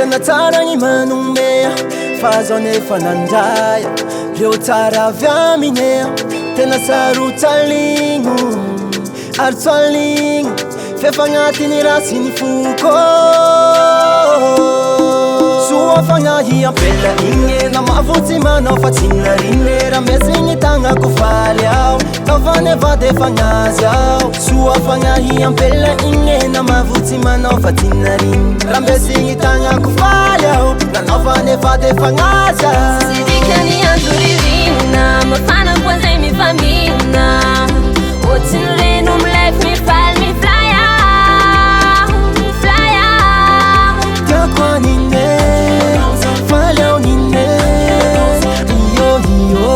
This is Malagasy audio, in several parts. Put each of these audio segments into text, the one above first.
tena tsara ny manome fa zao nefa nandray reo tsara avy amine tena sarotsaligno ary tsaligno fefa agnatiny rasiny foko soa fagnahy ampela igny na mavotsy manao fa tsy nariny rambesigny tagnako faly ao taovany vady fagnazy ao soa fagnahy ampela igny na mavotsy manao fa tsy nariny rambesigny tagnako faly ao nanaovany vady fagnazy ao sidikany andro ririnina mafana koa zay mifamina ohatsy ny reno milefy mifaly mifly out fly out tiako anine faly ao nine iyo iyo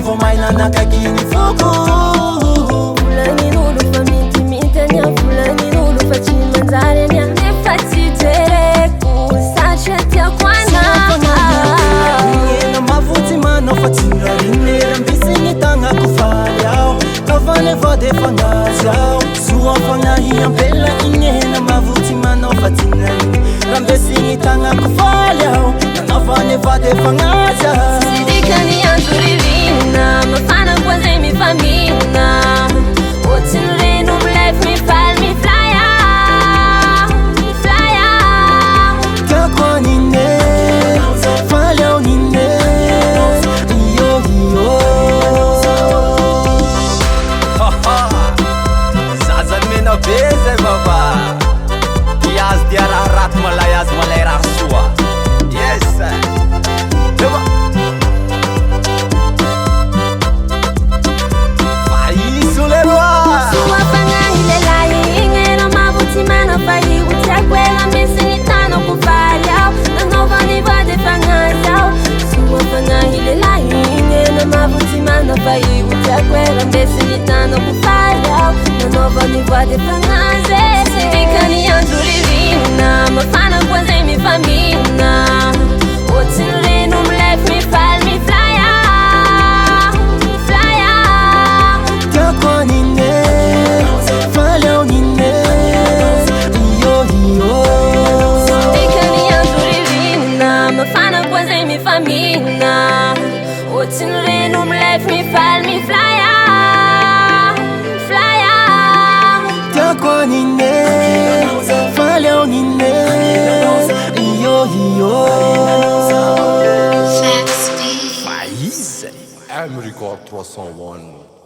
Vo mai nanakakiny foko volanin'olo fa mitimitany a volanin'olo fa tsy manjary any a nefa tsy jereko satria tiako anaena mavotsy manao fa tsy nariny rambisigny tagnako faly ao taovany vody fagnazy ao soa fagnahy ampela ignena mavotsy manao fa tsy nariny rambisigny tagnako faly ao nanaovany vody fagnazy ao sidikany andro ririnina mafana koa zay mifamina ohatsy ny reno milefy mifaly mifly out fly out tiako anine faly ao nine iyo iyo zazany mena be zay baba iazy dia raha raty malay azy malay raha soa yes ema faiso leroa soa fagnahy lelahy igny no mavotsy manao fa io tiako ela misigny tagnako faly ao nanaovany vady fagnazy ao soa fagnahy lelahy igny no mavotsy manao fa io tiako ela misigny tagnako faly ao nanaovany vady fagnazy sidikany andro ririnina mafana koa zay mifamina ohatsy ny reno milefy mifaly mifly out fly out tiako anine faly ao nine iyo iyo sidikany andro ririnina mafana koa zay mifamina ohatsy ny reno milefy mifaly mifly out fly out tiako anine faly ao nine iyo iyo Faiz. M Record 301